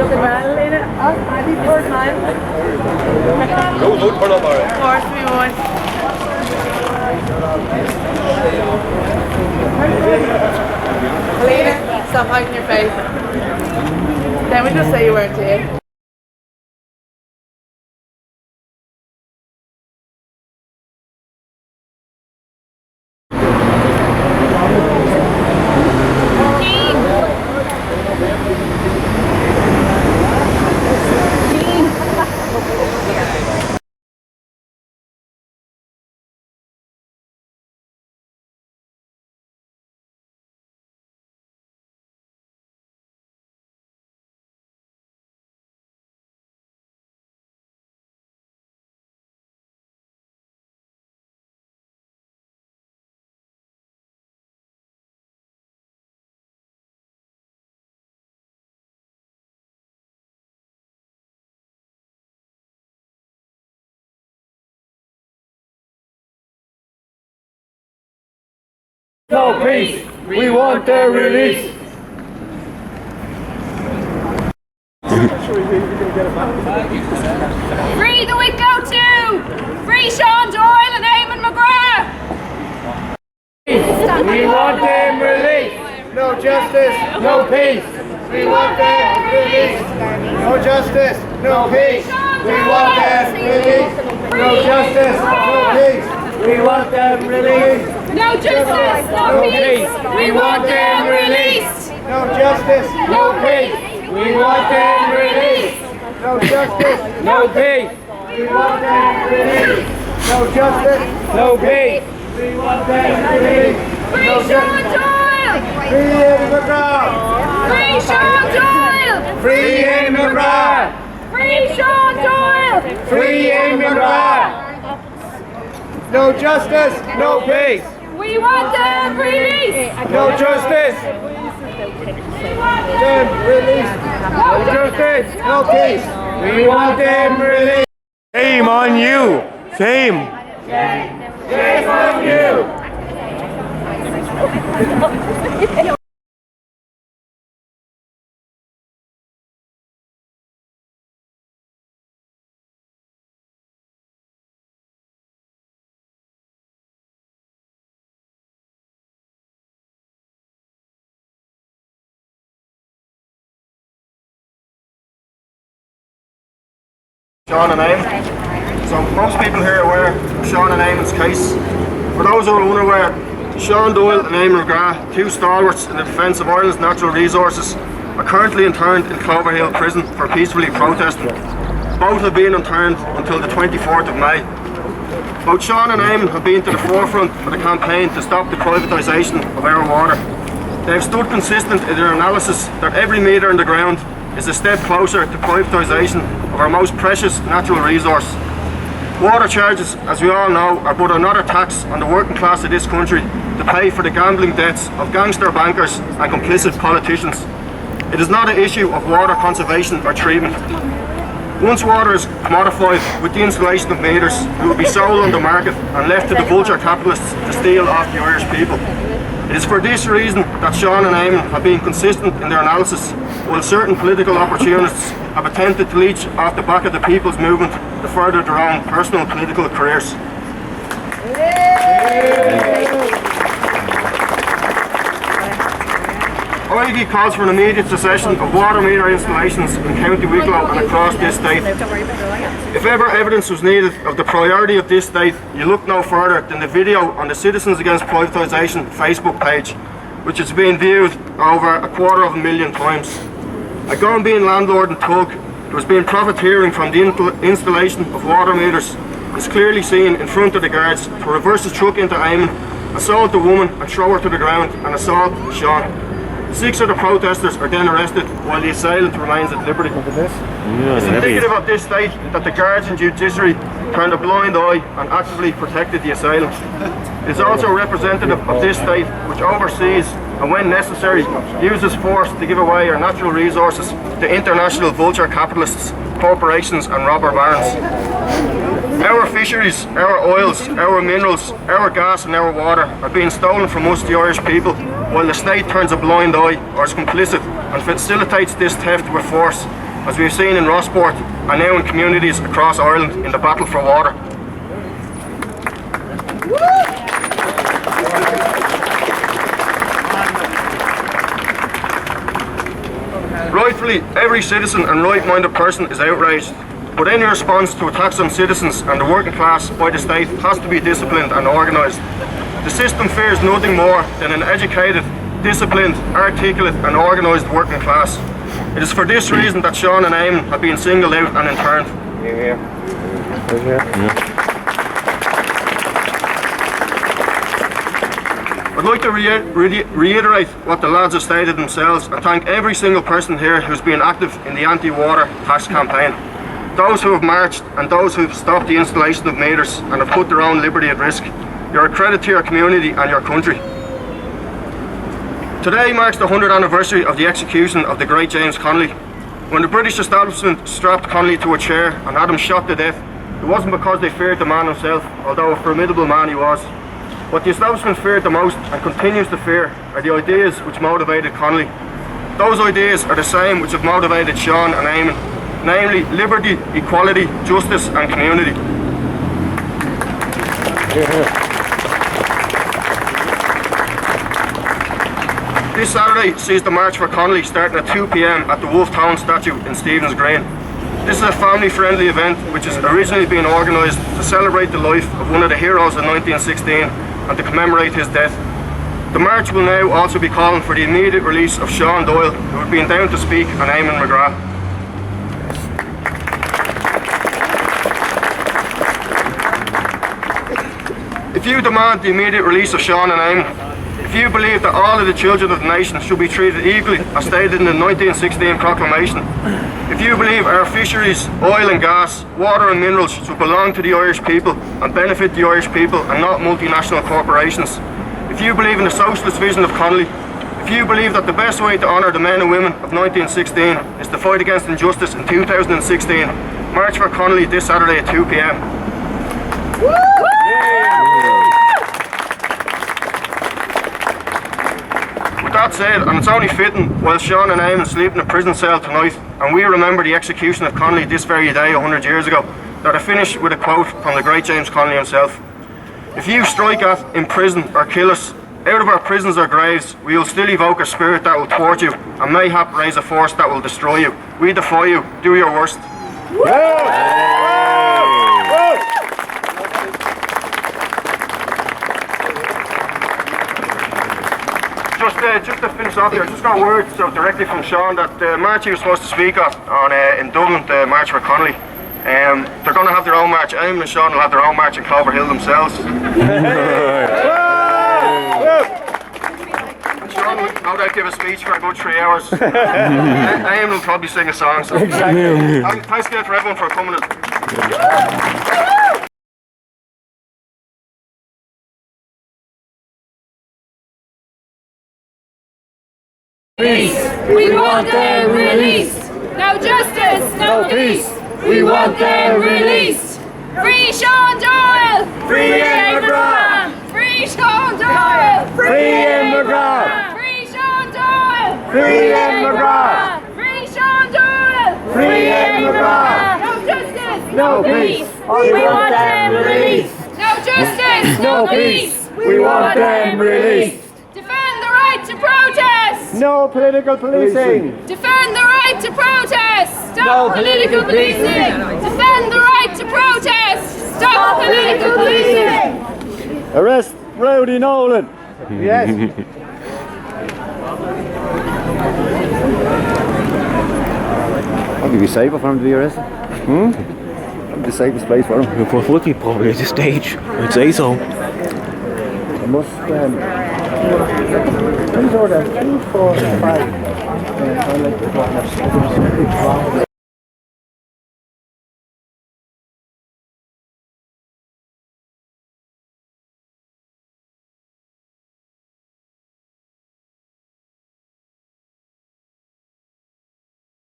Looking well, Lena. Happy first time. No, don't turn up, alright. Of course we would. Lena, stop hiding your face. Then we just say you weren't here. No peace, we want their release. Free the Wicklow Town! Free Sean Doyle and Eamon McGrath! We want them released. No justice, no peace. We want them released. No justice, no peace. We want them released. No justice, no peace. We want them released. No justice, no peace! We want them released! No justice, no peace. We want them released. No justice, no peace. We want them released. No justice, no peace. We want them released. Free Sean Doyle! Free Eamon McGrath! Free Sean Doyle! Free Eamon McGrath! Free Sean Doyle! Free Eamon McGrath! No justice, no peace. We want them released! No justice. Them released. No justice, no peace. We want them released. Shame on you. Shame. Shame on you. Sean and Eamon. So most people here are aware of Sean and Eamon's case. For those who are unaware, Sean Doyle and Eamon McGrath, two stalwarts in the defence of Ireland's natural resources, are currently interned in Cloverhill prison for peacefully protesting. Both have been interned until the 24th of May. Both Sean and Eamon have been to the forefront of the campaign to stop the privatisation of our water. They have stood consistent in their analysis that every metre in the ground is a step closer to privatisation of our most precious natural resource. Water charges, as we all know, are but another tax on the working class of this country to pay for the gambling debts of gangster bankers and complicit politicians. It is not an issue of water conservation or treatment. Once water is commodified with the installation of meters, it will be sold on the market and left to the vulture capitalists to steal off the Irish people. It is for this reason that Sean and Eamon have been consistent in their analysis, while certain political opportunists have attempted to leech off the back of the people's movement to further their own personal political careers. IEG calls for an immediate cessation of water meter installations in County Wicklow and across this state. If ever evidence was needed of the priority of this state, you look no further than the video on the Citizens Against Privatisation Facebook page, which has been viewed over 250,000 times. A Gombean landlord in Tug, who has been profiteering from the installation of water meters, is clearly seen in front of the guards to reverse his truck into Eamon, assault the woman and throw her to the ground, and assault Sean. 6 of the protesters are then arrested while the assailant remains at liberty. It's indicative of this state that the guards and judiciary turned a blind eye and actively protected the assailant. It is also representative of this state which oversees and, when necessary, uses force to give away our natural resources to international vulture capitalists, corporations and robber barons. Our fisheries, our oils, our minerals, our gas and our water are being stolen from us, the Irish people, while the state turns a blind eye or is complicit and facilitates this theft with force. as we have seen in Rossport and now in communities across Ireland in the battle for water. Rightfully, every citizen and right-minded person is outraged, but any response to attacks on citizens and the working class by the state has to be disciplined and organised. The system fears nothing more than an educated, disciplined, articulate and organised working class. It is for this reason that Sean and Eamon have been singled out and interned. I'd like to reiterate what the lads have stated themselves and thank every single person here who's been active in the anti-water tax campaign. Those who have marched and those who have stopped the installation of meters and have put their own liberty at risk. You're a credit to your community and your country. Today marks the 100th anniversary of the execution of the great James Connolly. When the British establishment strapped Connolly to a chair and had him shot to death, it wasn't because they feared the man himself, although a formidable man he was. What the establishment feared the most and continues to fear are the ideas which motivated Connolly. Those ideas are the same which have motivated Sean and Eamon, namely liberty, equality, justice and community. This Saturday sees the March for Connolly starting at 2 p.m. at the Wicklow Town statue in Stephen's Green. This is a family-friendly event which has originally been organised to celebrate the life of one of the heroes of 1916 and to commemorate his death. The march will now also be calling for the immediate release of Sean Doyle, who had been down to speak, and Eamon McGrath. If you demand the immediate release of Sean and Eamon, if you believe that all of the children of the nation should be treated equally as stated in the 1916 proclamation, if you believe our fisheries, oil and gas, water and minerals should belong to the Irish people and benefit the Irish people and not multinational corporations, if you believe in the socialist vision of Connolly, if you believe that the best way to honour the men and women of 1916 is to fight against injustice in 2016, march for Connolly this Saturday at 2 p.m. With that said, and it's only fitting, while Sean and Eamon sleep in a prison cell tonight, and we remember the execution of Connolly this very day 100 years ago, that I finish with a quote from the great James Connolly himself. If you strike at, imprison or kill us, out of our prisons or graves, we will still evoke a spirit that will thwart you, and mayhap raise a force that will destroy you. We defy you, do your worst. Just to finish off here, I just got word directly from Sean that the march he was supposed to speak at in Dublin, the March for Connolly, they're going to have their own march. Eamon and Sean will have their own march in Clover Hill themselves. And Sean will no doubt give a speech for a good 3 hours. Eamon will probably sing a song. So. Exactly. Thanks again for everyone for coming in. We want them released. No justice, no peace. We want them released. Free Sean Doyle. Free Eamon McGrath. Free Sean Doyle. Free Eamon McGrath. Free Sean Doyle. Free Eamon McGrath. Free Sean Doyle. Free Eamon McGrath. No justice, No peace. We want them released. No justice, No peace. We want them released. Defend the right to protest. No political policing. Defend the right to protest. Stop No political political policing. Defend the right to protest. Stop political policing. Arrest Rowdy Nolan. Yes. Would be safer for him to be arrested? The safest place for him. It would be probably at this stage, I'd say so. I must, please order 2, 4, 5.